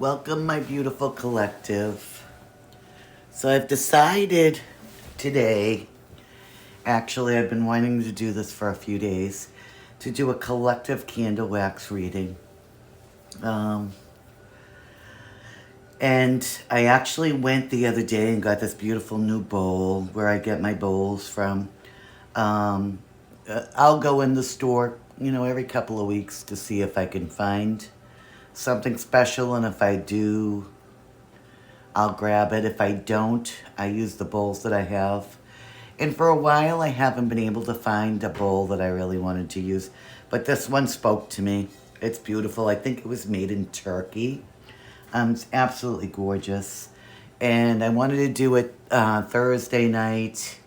Welcome, my beautiful collective. So I've decided today, actually I've been wanting to do this for a few days, to do a collective candle wax reading. Um, and I actually went the other day and got this beautiful new bowl where I get my bowls from. Um, I'll go in the store, every couple of weeks to see if I can find something special, and if I do, I'll grab it. If I don't, I use the bowls that I have. And for a while, I haven't been able to find a bowl that I really wanted to use. But this one spoke to me. It's beautiful. I think it was made in Turkey. It's absolutely gorgeous. And I wanted to do it Thursday night.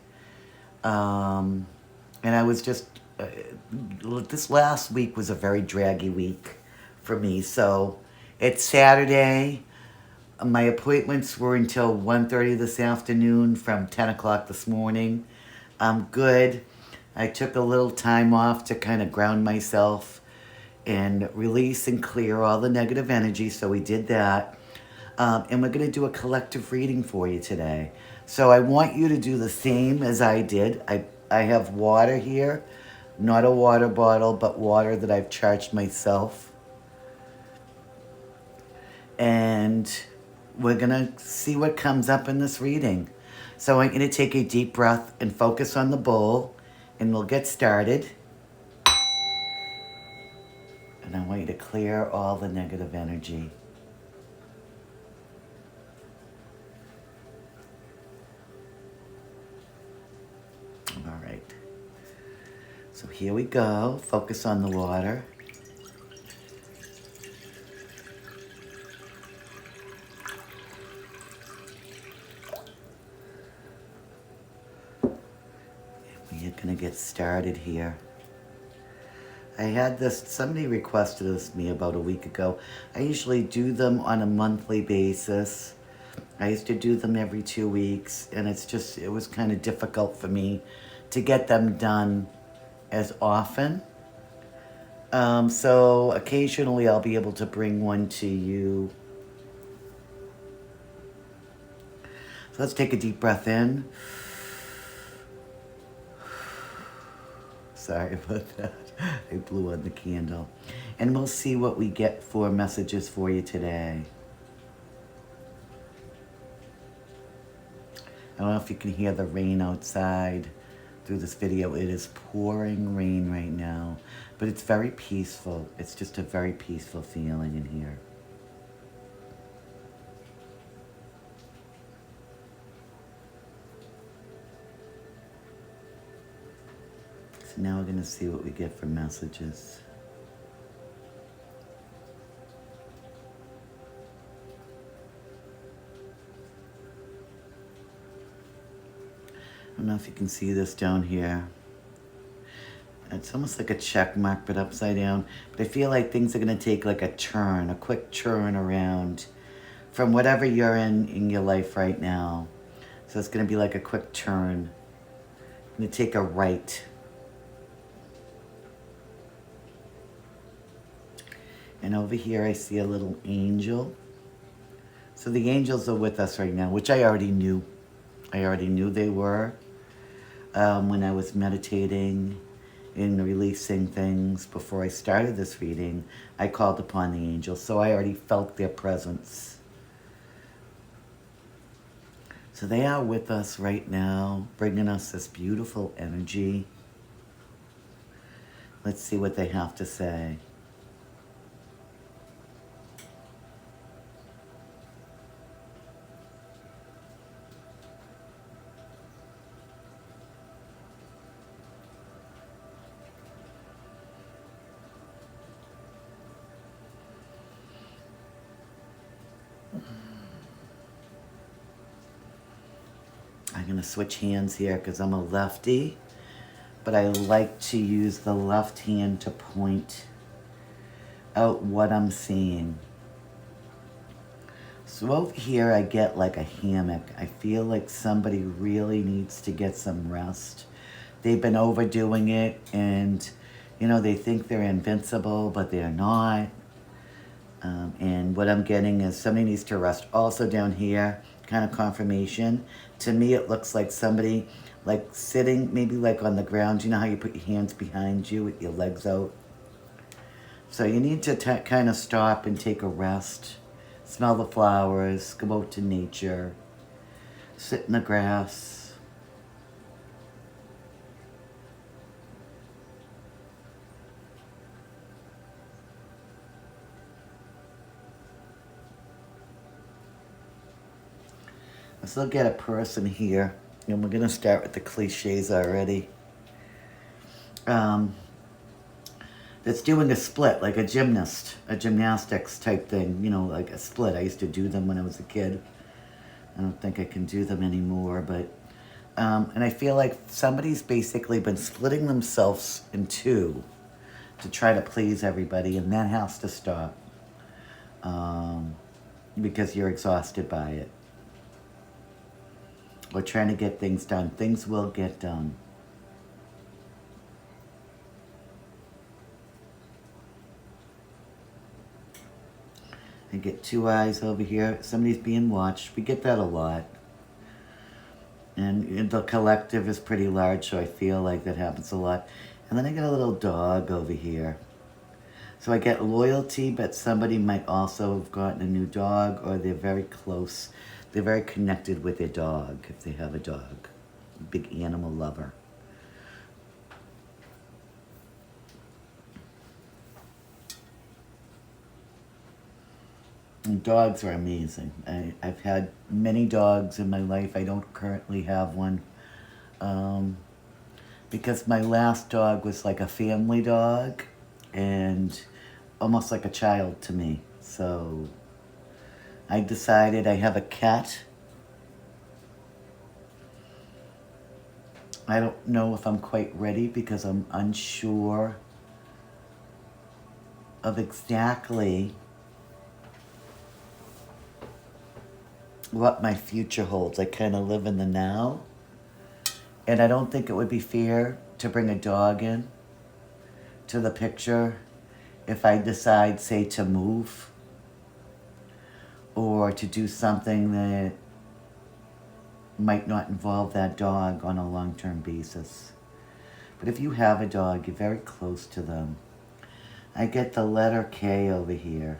And I was just, this last week was a very draggy week for me. So it's Saturday. My appointments were until 1:30 this afternoon from 10 o'clock this morning. I'm good. I took a little time off to kind of ground myself and release and clear all the negative energy, so we did that. And we're going to do a collective reading for you today. So I want you to do the same as I did. I have water here, not a water bottle, but water that I've charged myself. And we're going to see what comes up in this reading. So I'm going to take a deep breath and focus on the bowl, and we'll get started. And I want you to clear all the negative energy. All right. So here we go. Focus on the water. We're going to get started here. I had this, somebody requested this of me about a week ago. I usually do them on a monthly basis. I used to do them every 2 weeks, and it was kind of difficult for me to get them done as often. So occasionally I'll be able to bring one to you. So let's take a deep breath in. Sorry about that. I blew on the candle. And we'll see what we get for messages for you today. I don't know if you can hear the rain outside through this video. It is pouring rain right now, but it's very peaceful. It's just a very peaceful feeling in here. So now we're going to see what we get for messages. I don't know if you can see this down here. It's almost like a check mark, but upside down. But I feel like things are going to take like a turn, a quick turn around from whatever you're in your life right now. So it's going to be like a quick turn. I'm going to take a right. And over here I see a little angel. So the angels are with us right now, which I already knew. I already knew they were. When I was meditating and releasing things before I started this reading, I called upon the angels, so I already felt their presence. So they are with us right now, bringing us this beautiful energy. Let's see what they have to say. I'm going to switch hands here because I'm a lefty, but I like to use the left hand to point out what I'm seeing. So over here I get like a hammock. I feel like somebody really needs to get some rest. They've been overdoing it, and they think they're invincible, but they're not. And what I'm getting is somebody needs to rest. Also down here, kind of confirmation. To me, it looks like somebody like sitting maybe like on the ground. You know how you put your hands behind you with your legs out? So you need to kind of stop and take a rest. Smell the flowers, go out to nature, sit in the grass. Let's look at a person here, and we're gonna start with the cliches already. That's doing a split, like a gymnast, a gymnastics type thing, you know, like a split. I used to do them when I was a kid. I don't think I can do them anymore, but, and I feel like somebody's basically been splitting themselves in two to try to please everybody, and that has to stop, because you're exhausted by it. Or trying to get things done. Things will get done. I get two eyes over here. Somebody's being watched. We get that a lot. And the collective is pretty large, so I feel like that happens a lot. And then I get a little dog over here. So I get loyalty, but somebody might also have gotten a new dog, or they're very close. They're very connected with their dog, if they have a dog. Big animal lover. And dogs are amazing. I've had many dogs in my life. I don't currently have one. Because my last dog was like a family dog and almost like a child to me. So I decided I have a cat. I don't know if I'm quite ready because I'm unsure of exactly what my future holds. I kind of live in the now. And I don't think it would be fair to bring a dog in to the picture if I decide, say, to move or to do something that might not involve that dog on a long-term basis. But if you have a dog, you're very close to them. I get the letter K over here.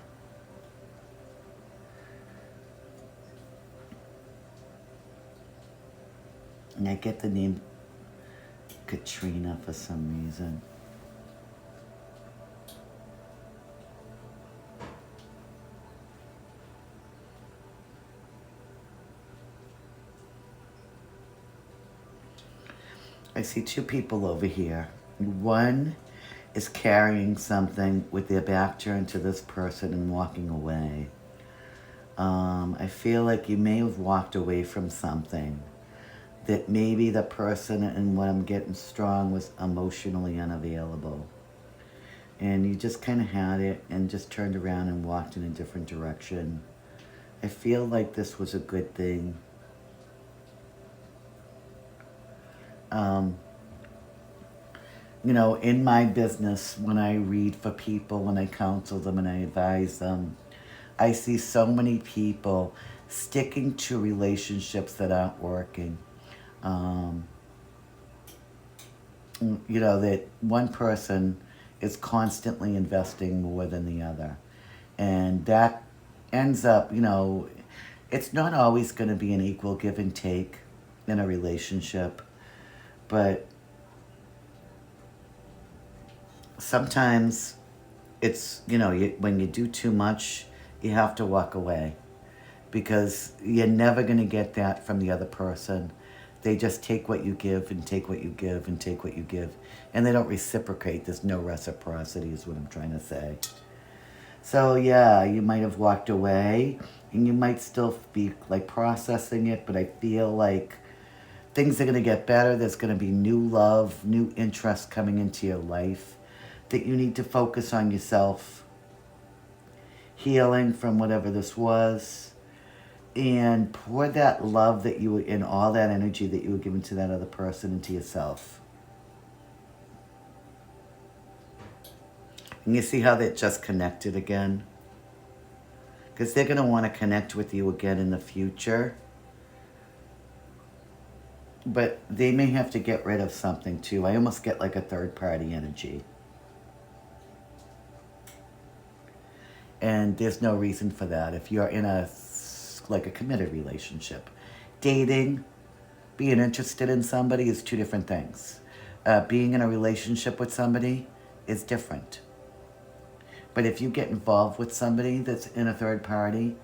And I get the name Katrina for some reason. I see two people over here. One is carrying something with their back turned to this person and walking away. I feel like you may have walked away from something that maybe the person, and what I'm getting strong, was emotionally unavailable. And you just kind of had it and just turned around and walked in a different direction. I feel like this was a good thing. You know, in my business, when I read for people, when I counsel them and I advise them, I see so many people sticking to relationships that aren't working. You know, that one person is constantly investing more than the other. And that ends up, you know, it's not always going to be an equal give and take in a relationship. But sometimes it's, you know, when you do too much, you have to walk away. Because you're never going to get that from the other person. They just take what you give and take what you give and take what you give. And they don't reciprocate. There's no reciprocity is what I'm trying to say. So yeah, you might have walked away and you might still be like processing it, but I feel like things are going to get better. There's going to be new love, new interest coming into your life, that you need to focus on yourself, healing from whatever this was, and pour that love that you, and all that energy that you were given to that other person, into yourself. And you see how that just connected again? Because they're going to want to connect with you again in the future. But they may have to get rid of something too. I almost get like a third party energy. And there's no reason for that. If you're in a committed relationship, dating, being interested in somebody is two different things. Being in a relationship with somebody is different. But if you get involved with somebody that's in a third party,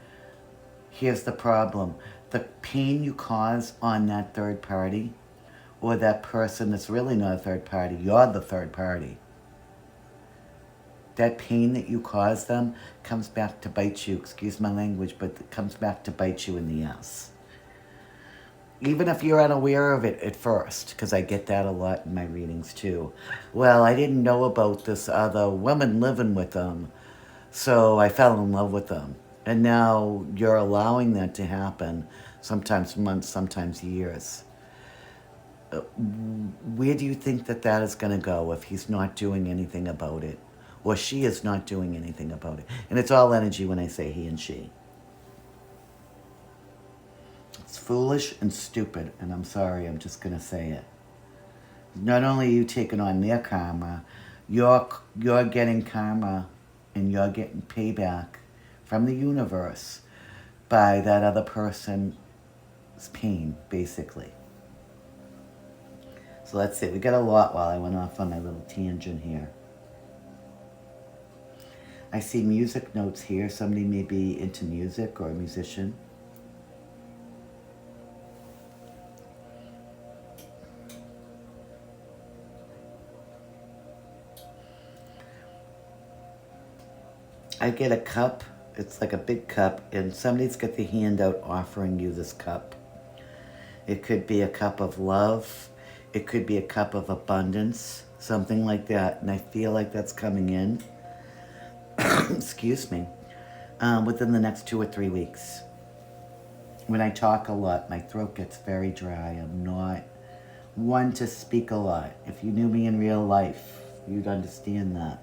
here's the problem. The pain you cause on that third party, or that person that's really not a third party, you're the third party. That pain that you cause them comes back to bite you, excuse my language, but it comes back to bite you in the ass. Even if you're unaware of it at first, because I get that a lot in my readings too. Well, I didn't know about this other woman living with them, so I fell in love with them. And now you're allowing that to happen, sometimes months, sometimes years. Where do you think that that is going to go if he's not doing anything about it? Or she is not doing anything about it? And it's all energy when I say he and she. It's foolish and stupid, and I'm sorry, I'm just going to say it. Not only are you taking on their karma, you're getting karma and you're getting payback from the universe by that other person's pain, basically. So let's see, we got a lot while I went off on my little tangent here. I see music notes here. Somebody may be into music or a musician. I get a cup. It's like a big cup, and somebody's got the hand out offering you this cup. It could be a cup of love. It could be a cup of abundance, something like that. And I feel like that's coming in. Excuse me, within the next 2 or 3 weeks. When I talk a lot, my throat gets very dry. I'm not one to speak a lot. If you knew me in real life, you'd understand that.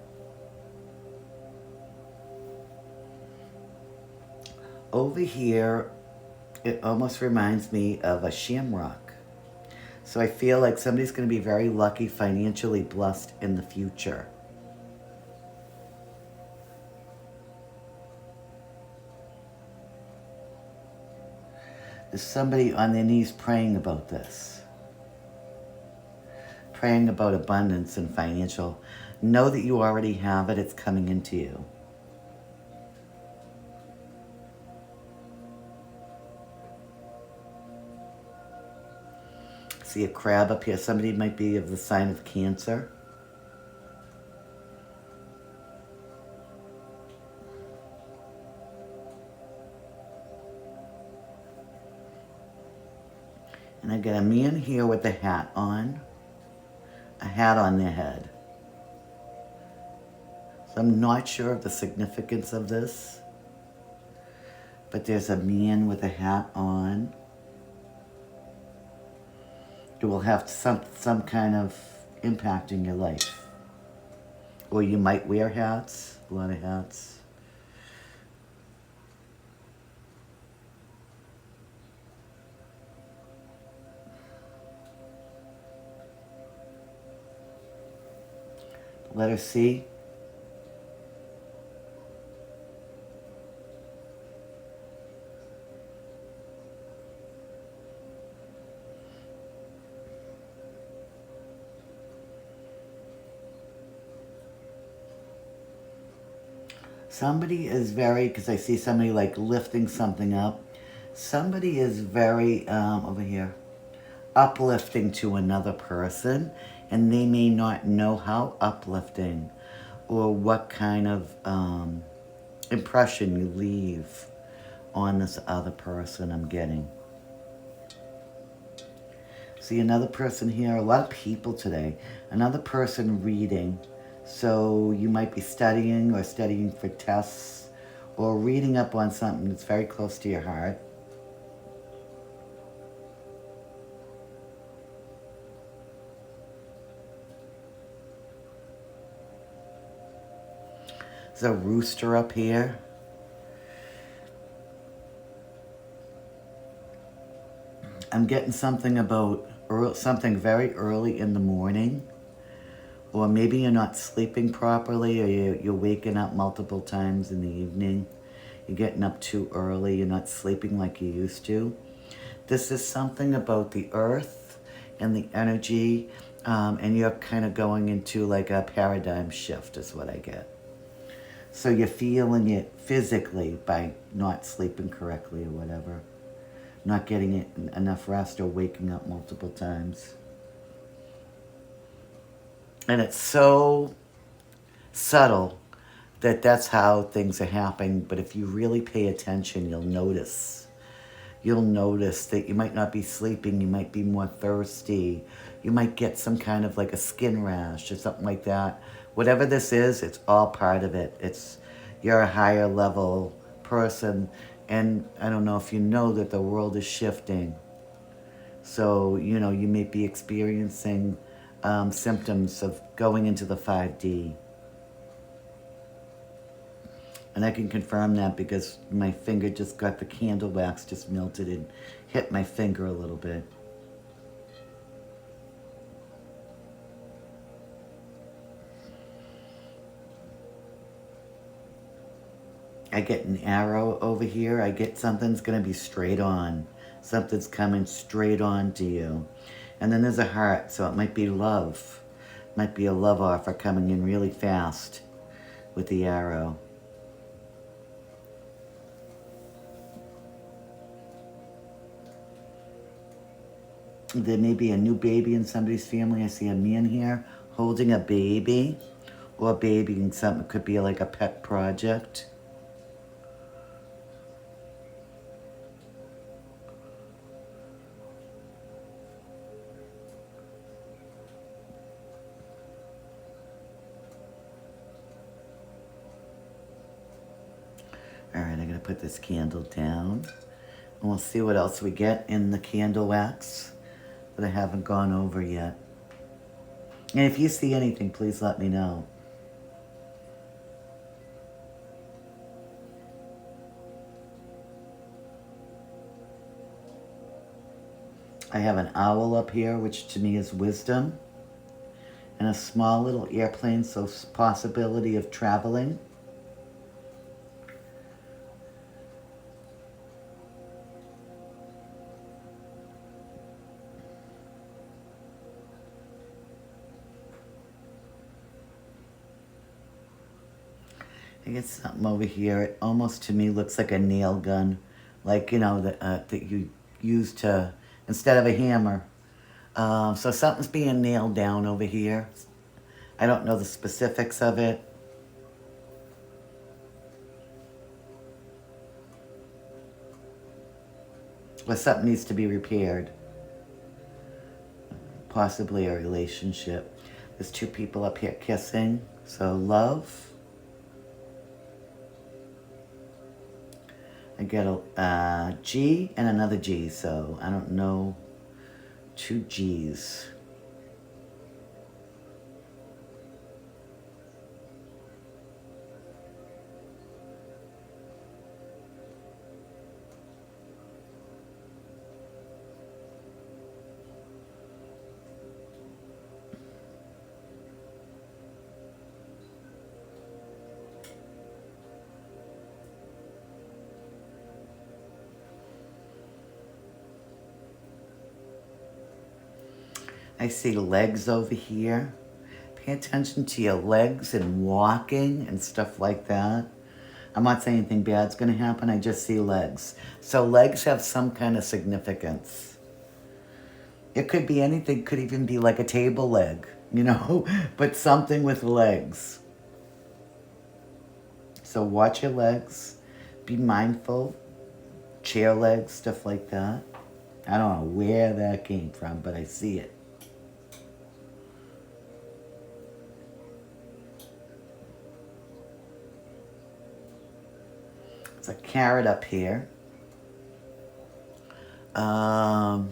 Over here, it almost reminds me of a shamrock. So I feel like somebody's going to be very lucky, financially blessed in the future. There's somebody on their knees praying about this. Praying about abundance and financial. Know that you already have it. It's coming into you. See a crab up here. Somebody might be of the sign of Cancer. And I got a man here with a hat on their head. So I'm not sure of the significance of this, but there's a man with a hat on who will have some kind of impact in your life. Or you might wear hats, a lot of hats. Letter C. Somebody is very, because I see somebody like lifting something up. Somebody is very, over here, uplifting to another person, and they may not know how uplifting or what kind of impression you leave on this other person I'm getting. See another person here, a lot of people today, another person reading. So you might be studying or studying for tests or reading up on something that's very close to your heart. There's a rooster up here. I'm getting something about something very early in the morning, or maybe you're not sleeping properly, or you're waking up multiple times in the evening. You're getting up too early, you're not sleeping like you used to. This is something about the earth and the energy, and you're kind of going into like a paradigm shift is what I get. So you're feeling it physically by not sleeping correctly or whatever. Not getting enough rest or waking up multiple times. And it's so subtle that that's how things are happening. But if you really pay attention, you'll notice. You'll notice that you might not be sleeping, you might be more thirsty, you might get some kind of like a skin rash or something like that. Whatever this is, it's all part of it. You're a higher level person, and I don't know if you know that the world is shifting. So, you know, you may be experiencing symptoms of going into the 5D. And I can confirm that because my finger just got the candle wax just melted and hit my finger a little bit. I get an arrow over here. I get something's going to be straight on. Something's coming straight on to you. And then there's a heart, so it might be love. Might be a love offer coming in really fast with the arrow. There may be a new baby in somebody's family. I see a man here holding a baby, or babying something. It could be like a pet project. All right, I'm going to put this candle down. And we'll see what else we get in the candle wax that I haven't gone over yet. And if you see anything, please let me know. I have an owl up here, which to me is wisdom. And a small little airplane, so possibility of traveling. I get something over here. It almost to me looks like a nail gun, like, you know, that you use to, instead of a hammer. So something's being nailed down over here. I don't know the specifics of it. But something needs to be repaired. Possibly a relationship. There's two people up here kissing. So love. I get a G and another G, so I don't know. Two G's. I see legs over here. Pay attention to your legs and walking and stuff like that. I'm not saying anything bad's going to happen. I just see legs. So legs have some kind of significance. It could be anything. Could even be like a table leg, you know, but something with legs. So watch your legs. Be mindful. Chair legs, stuff like that. I don't know where that came from, but I see it. It's a carrot up here. How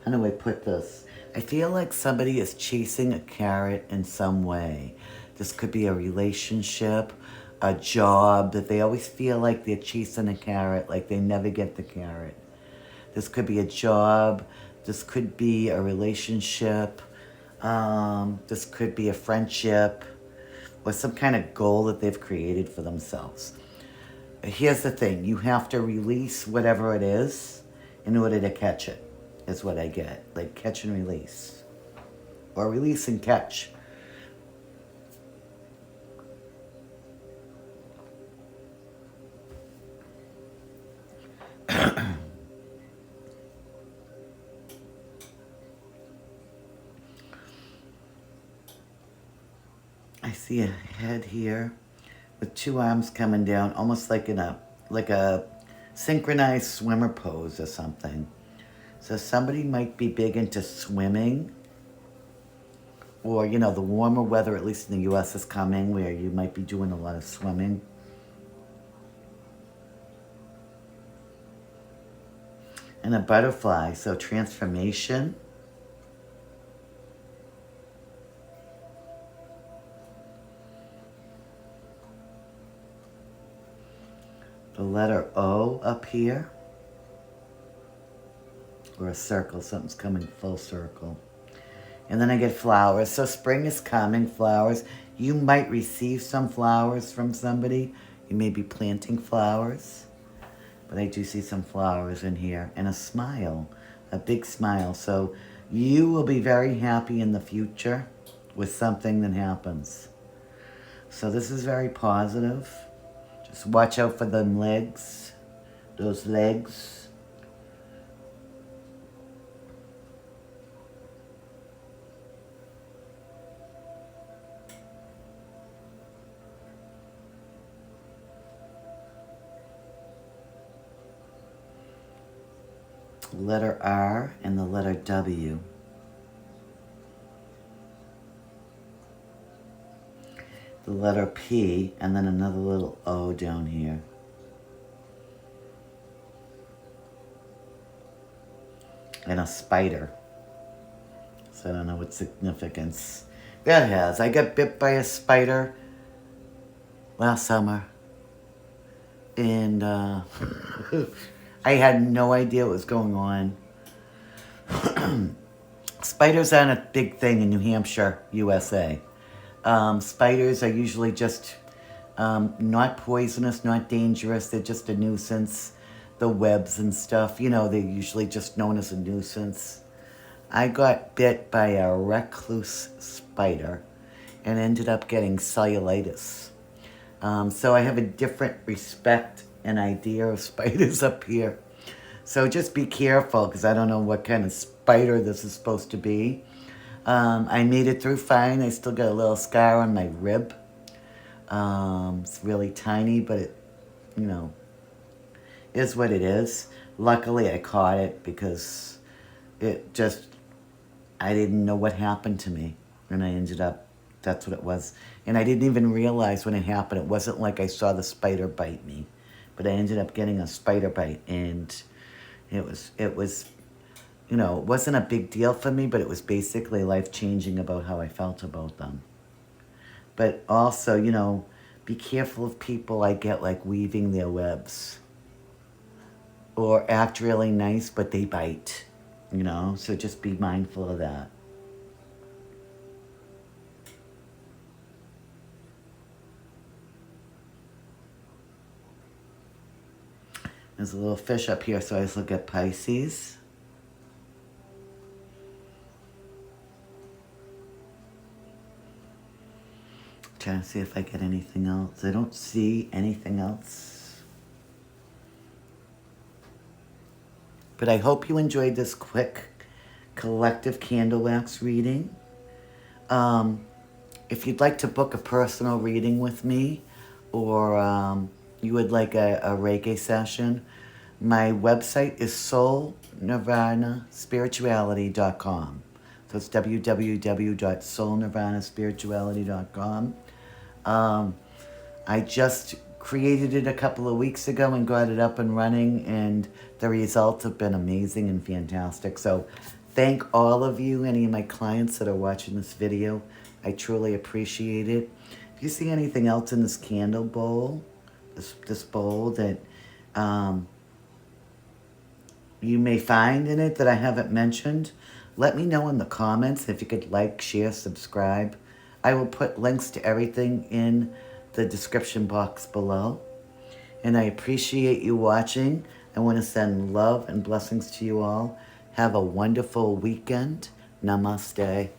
do I put this? I feel like somebody is chasing a carrot in some way. This could be a relationship, a job, that they always feel like they're chasing a carrot, like they never get the carrot. This could be a job. This could be a relationship. This could be a friendship or some kind of goal that they've created for themselves. Here's the thing. You have to release whatever it is in order to catch it, is what I get. Like catch and release. Or release and catch. I see a head here with two arms coming down, almost like like a synchronized swimmer pose or something. So somebody might be big into swimming, or the warmer weather, at least in the U.S., is coming, where you might be doing a lot of swimming. And a butterfly, so transformation. The letter O up here. Or a circle, something's coming full circle. And then I get flowers. So spring is coming, flowers. You might receive some flowers from somebody. You may be planting flowers. But I do see some flowers in here. And a smile, a big smile. So you will be very happy in the future with something that happens. So this is very positive. Just watch out for them legs, those legs. Letter R and the letter W. The letter P and then another little O down here. And a spider. So I don't know what significance that has. I got bit by a spider last summer. And I had no idea what was going on. Spiders aren't a big thing in New Hampshire, USA. Spiders are usually just not poisonous, not dangerous. They're just a nuisance. The webs and stuff, they're usually just known as a nuisance. I got bit by a recluse spider and ended up getting cellulitis. So I have a different respect and idea of spiders up here. So just be careful, because I don't know what kind of spider this is supposed to be. I made it through fine. I still got a little scar on my rib. It's really tiny, but it, is what it is. Luckily, I caught it because I didn't know what happened to me. And I ended up, that's what it was. And I didn't even realize when it happened. It wasn't like I saw the spider bite me. But I ended up getting a spider bite. And it was it wasn't a big deal for me, but it was basically life-changing about how I felt about them. But also, be careful of people I get like weaving their webs. Or act really nice, but they bite. So just be mindful of that. There's a little fish up here, so I just look at Pisces. Trying to see if I get anything else. I don't see anything else. But I hope you enjoyed this quick collective candle wax reading. If you'd like to book a personal reading with me, or you would like a Reiki session, my website is soulnirvanaspirituality.com. So it's www.soulnirvanaspirituality.com. I just created it a couple of weeks ago and got it up and running, and the results have been amazing and fantastic. So thank all of you, any of my clients that are watching this video. I truly appreciate it. If you see anything else in this candle bowl, this bowl that you may find in it that I haven't mentioned, let me know in the comments. If you could like, share, subscribe. I will put links to everything in the description box below. And I appreciate you watching. I want to send love and blessings to you all. Have a wonderful weekend. Namaste.